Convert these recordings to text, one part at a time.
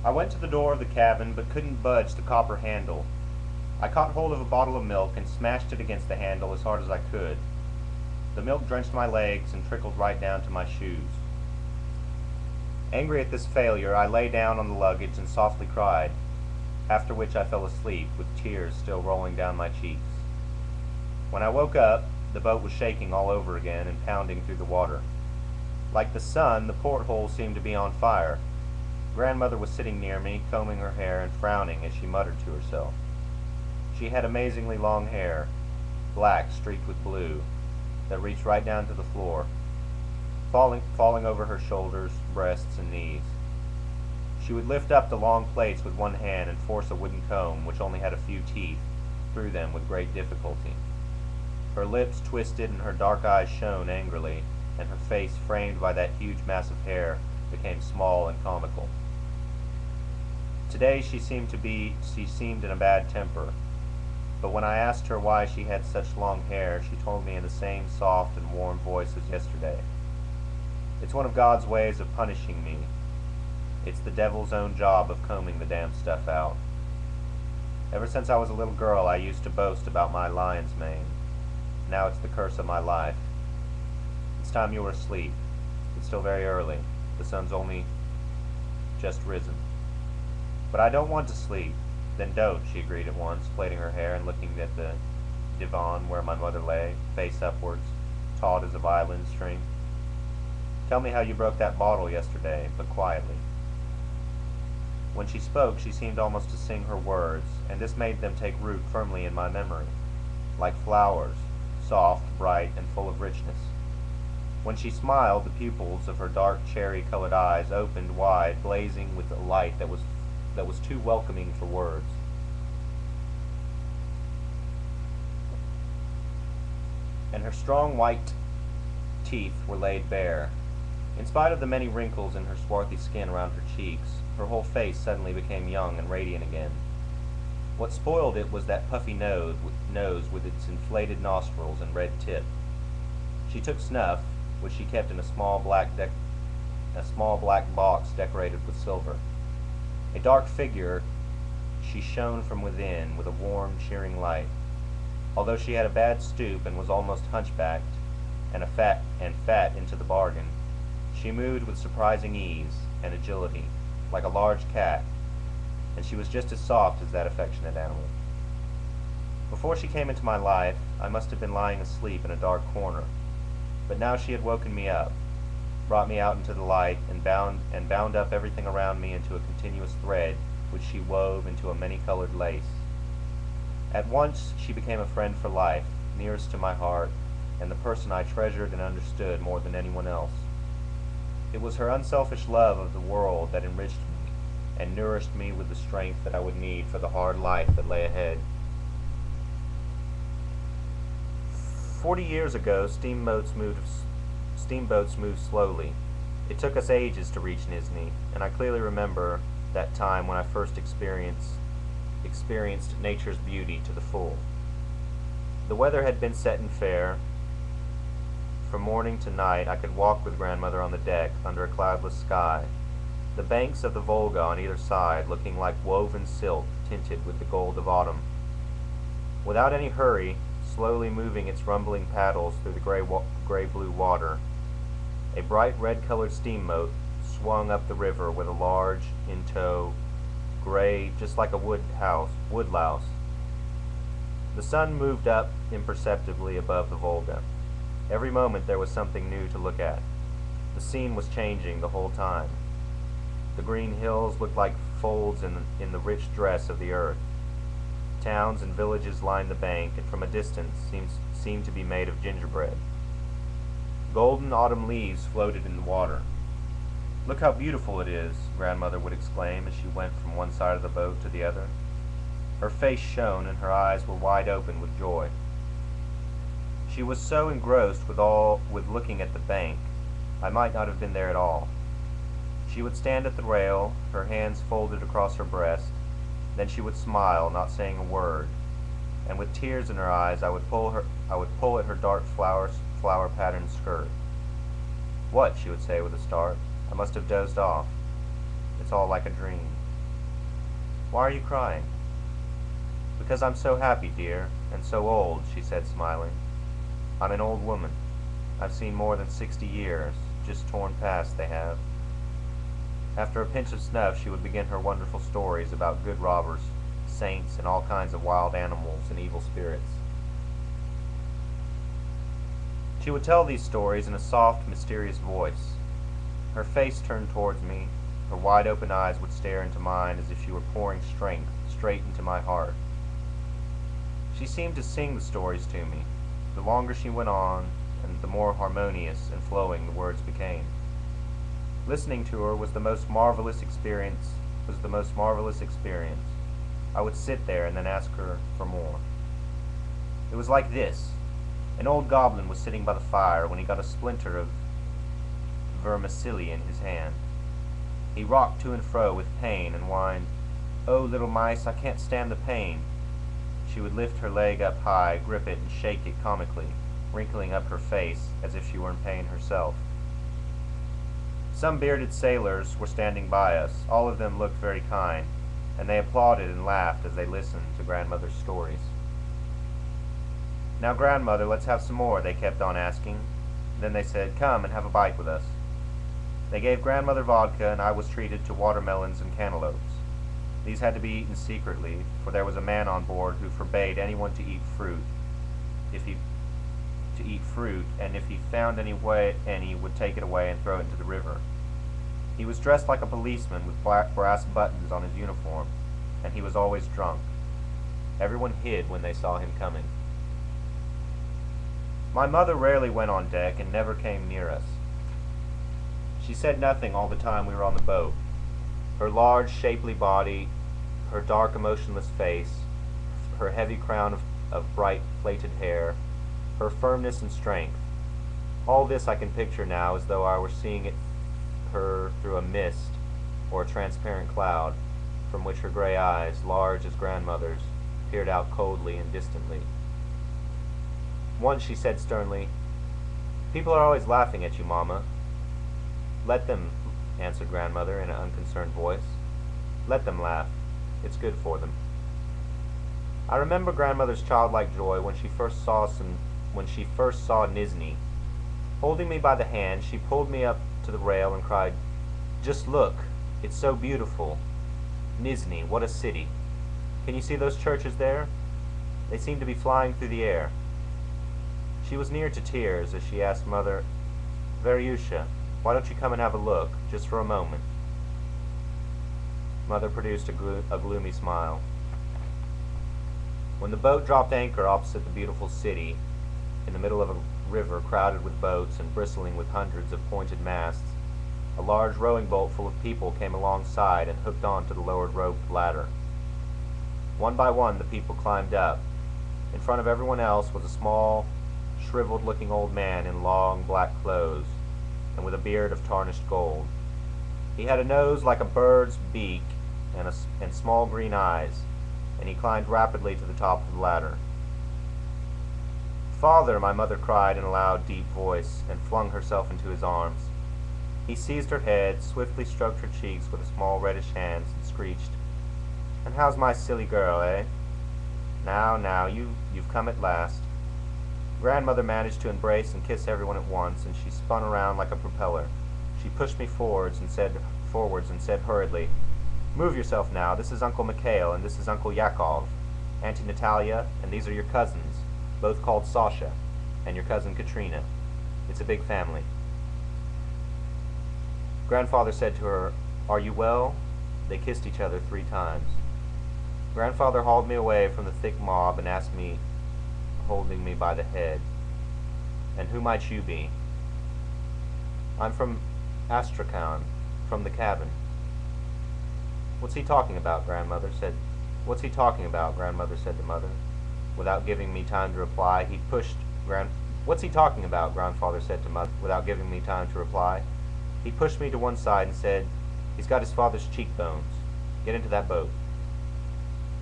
I went to the door of the cabin, but couldn't budge the copper handle. I caught hold of a bottle of milk and smashed it against the handle as hard as I could. The milk drenched my legs and trickled right down to my shoes. Angry at this failure, I lay down on the luggage and softly cried, after which I fell asleep, with tears still rolling down my cheeks. When I woke up, the boat was shaking all over again and pounding through the water. Like the sun, the porthole seemed to be on fire. Grandmother was sitting near me, combing her hair and frowning as she muttered to herself. She had amazingly long hair, black streaked with blue, that reached right down to the floor, falling over her shoulders, breasts, and knees. She would lift up the long plaits with one hand and force a wooden comb, which only had a few teeth, through them with great difficulty. Her lips twisted and her dark eyes shone angrily, and her face, framed by that huge mass of hair, became small and comical. Today she seemed in a bad temper, but when I asked her why she had such long hair, she told me in the same soft and warm voice as yesterday. It's one of God's ways of punishing me. It's the devil's own job of combing the damn stuff out. Ever since I was a little girl, I used to boast about my lion's mane. Now it's the curse of my life. It's time you were asleep. It's still very early. The sun's only just risen. But I don't want to sleep. Then don't, she agreed at once, plaiting her hair and looking at the divan where my mother lay, face upwards, taut as a violin string. Tell me how you broke that bottle yesterday, but quietly. When she spoke, she seemed almost to sing her words, and this made them take root firmly in my memory, like flowers, soft, bright, and full of richness. When she smiled, the pupils of her dark cherry-colored eyes opened wide, blazing with a light that was too welcoming for words. And her strong white teeth were laid bare. In spite of the many wrinkles in her swarthy skin around her cheeks, her whole face suddenly became young and radiant again. What spoiled it was that puffy nose with its inflated nostrils and red tip. She took snuff, which she kept in a small black box decorated with silver. A dark figure, she shone from within with a warm, cheering light. Although she had a bad stoop and was almost hunchbacked, and fat into the bargain, she moved with surprising ease and agility, like a large cat, and she was just as soft as that affectionate animal. Before she came into my life, I must have been lying asleep in a dark corner, but now she had woken me up, brought me out into the light, and bound up everything around me into a continuous thread, which she wove into a many-colored lace. At once she became a friend for life, nearest to my heart, and the person I treasured and understood more than anyone else. It was her unselfish love of the world that enriched me, and nourished me with the strength that I would need for the hard life that lay ahead. 40 years ago, steamboats moved slowly. It took us ages to reach Nizhny, and I clearly remember that time when I first experienced nature's beauty to the full. The weather had been set and fair. From morning to night I could walk with grandmother on the deck under a cloudless sky, the banks of the Volga on either side looking like woven silk tinted with the gold of autumn. Without any hurry, slowly moving its rumbling paddles through the gray-blue water, a bright red-colored steamboat swung up the river with a large, in tow, gray, just like a woodlouse. The sun moved up imperceptibly above the Volga. Every moment there was something new to look at. The scene was changing the whole time. The green hills looked like folds in the rich dress of the earth. Towns and villages lined the bank, and from a distance seemed to be made of gingerbread. Golden autumn leaves floated in the water. "Look how beautiful it is," grandmother would exclaim as she went from one side of the boat to the other. Her face shone and her eyes were wide open with joy. She was so engrossed with looking at the bank, I might not have been there at all. She would stand at the rail, her hands folded across her breast. Then she would smile, not saying a word, and with tears in her eyes I would pull at her dark flower-patterned skirt. "What?" she would say with a start. "I must have dozed off. It's all like a dream." Why are you crying?" "Because I'm so happy, dear, and so old," she said, smiling. "I'm an old woman. I've seen more than 60 years, just torn past they have." After a pinch of snuff, she would begin her wonderful stories about good robbers, saints, and all kinds of wild animals and evil spirits. She would tell these stories in a soft, mysterious voice. Her face turned towards me, her wide-open eyes would stare into mine as if she were pouring strength straight into my heart. She seemed to sing the stories to me. The longer she went on, and the more harmonious and flowing the words became. Listening to her was the most marvelous experience. I would sit there and then ask her for more. It was like this. An old goblin was sitting by the fire when he got a splinter of vermicelli in his hand. He rocked to and fro with pain and whined, "Oh, little mice, I can't stand the pain." She would lift her leg up high, grip it, and shake it comically, wrinkling up her face as if she were in pain herself. Some bearded sailors were standing by us. All of them looked very kind, and they applauded and laughed as they listened to grandmother's stories. "Now, grandmother, let's have some more," they kept on asking. Then they said, "Come and have a bite with us." They gave grandmother vodka, and I was treated to watermelons and cantaloupes. These had to be eaten secretly, for there was a man on board who forbade anyone to eat fruit. And if he found any, would take it away and throw it into the river. He was dressed like a policeman with black brass buttons on his uniform, and he was always drunk. Everyone hid when they saw him coming. My mother rarely went on deck and never came near us. She said nothing all the time we were on the boat. Her large, shapely body, her dark, emotionless face, her heavy crown of bright, plaited hair, her firmness and strength. All this I can picture now as though I were seeing her through a mist or a transparent cloud, from which her gray eyes, large as grandmother's, peered out coldly and distantly. Once she said sternly, "People are always laughing at you, Mama." "Let them," answered grandmother in an unconcerned voice. "Let them laugh. It's good for them." I remember grandmother's childlike joy when she first saw Nizhny. Holding me by the hand, she pulled me up to the rail and cried, "Just look! It's so beautiful! Nizhny, what a city! Can you see those churches there? They seem to be flying through the air." She was near to tears as she asked Mother, "Veryusha, why don't you come and have a look, just for a moment?" Mother produced a gloomy smile. When the boat dropped anchor opposite the beautiful city, in the middle of a river crowded with boats and bristling with hundreds of pointed masts, a large rowing boat full of people came alongside and hooked on to the lowered rope ladder. One by one the people climbed up. In front of everyone else was a small, shriveled-looking old man in long black clothes and with a beard of tarnished gold. He had a nose like a bird's beak and small green eyes, and he climbed rapidly to the top of the ladder. "Father," my mother cried in a loud, deep voice, and flung herself into his arms. He seized her head, swiftly stroked her cheeks with his small reddish hands, and screeched, "And how's my silly girl, eh? Now, you've come at last." Grandmother managed to embrace and kiss everyone at once, and she spun around like a propeller. She pushed me forwards and said hurriedly, "Move yourself now. This is Uncle Mikhail, and this is Uncle Yakov, Auntie Natalia, and these are your cousins, both called Sasha, and your cousin Katrina. It's a big family." Grandfather said to her, "Are you well?" They kissed each other 3 times. Grandfather hauled me away from the thick mob and asked me, holding me by the head, "And who might you be?" "I'm from Astrakhan, from the cabin." "What's he talking about?" grandmother said to mother. Without giving me time to reply, he pushed "What's he talking about?" grandfather said to mother. Without giving me time to reply, he pushed me to one side and said, "He's got his father's cheekbones. Get into that boat."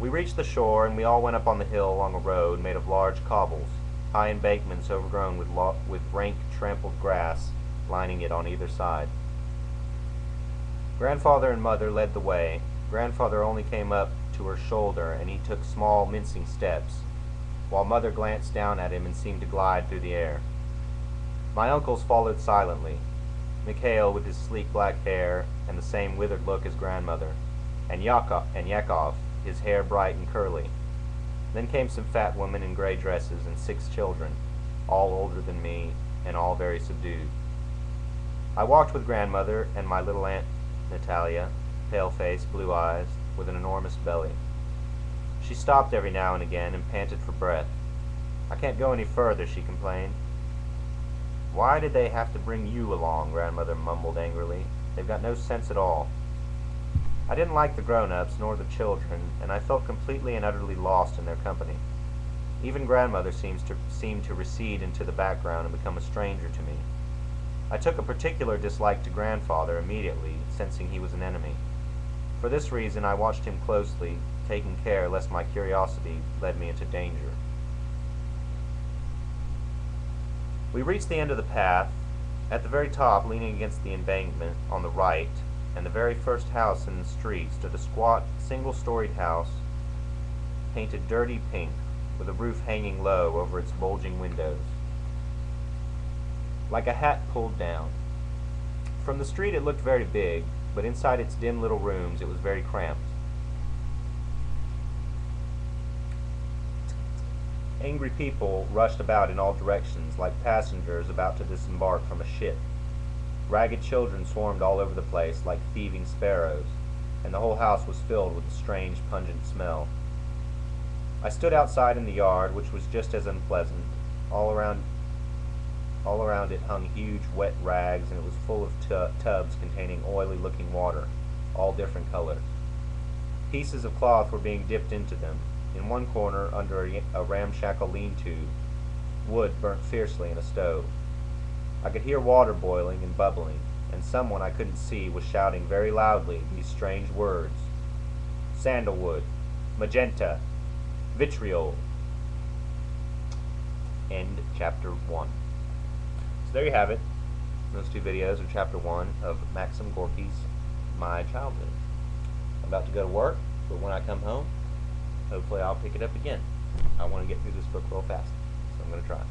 We reached the shore, and we all went up on the hill along a road made of large cobbles, high embankments overgrown with rank, trampled grass, lining it on either side. Grandfather and mother led the way. Grandfather only came up to her shoulder, and he took small, mincing steps, while Mother glanced down at him and seemed to glide through the air. My uncles followed silently, Mikhail with his sleek black hair and the same withered look as grandmother, and Yakov, his hair bright and curly. Then came some fat women in gray dresses and 6 children, all older than me, and all very subdued. I walked with grandmother and my little Aunt Natalia, pale-faced, blue eyes, with an enormous belly. She stopped every now and again and panted for breath. "I can't go any further," she complained. "Why did they have to bring you along?" grandmother mumbled angrily. "They've got no sense at all." I didn't like the grown-ups nor the children, and I felt completely and utterly lost in their company. Even grandmother seemed to recede into the background and become a stranger to me. I took a particular dislike to grandfather immediately, sensing he was an enemy. For this reason I watched him closely, taking care lest my curiosity led me into danger. We reached the end of the path. At the very top, leaning against the embankment on the right, and the very first house in the street, stood a squat, single-storied house, painted dirty pink, with a roof hanging low over its bulging windows, like a hat pulled down. From the street it looked very big, but inside its dim little rooms it was very cramped. Angry people rushed about in all directions, like passengers about to disembark from a ship. Ragged children swarmed all over the place, like thieving sparrows, and the whole house was filled with a strange, pungent smell. I stood outside in the yard, which was just as unpleasant. All around it hung huge, wet rags, and it was full of tubs containing oily-looking water, all different colors. Pieces of cloth were being dipped into them. In one corner, under a ramshackle lean-to, wood burnt fiercely in a stove. I could hear water boiling and bubbling, and someone I couldn't see was shouting very loudly these strange words: "Sandalwood, magenta, vitriol." End chapter 1. So there you have it. Those 2 videos are chapter 1 of Maxim Gorky's My Childhood. I'm about to go to work, but when I come home, hopefully I'll pick it up again. I want to get through this book real fast, so I'm going to try.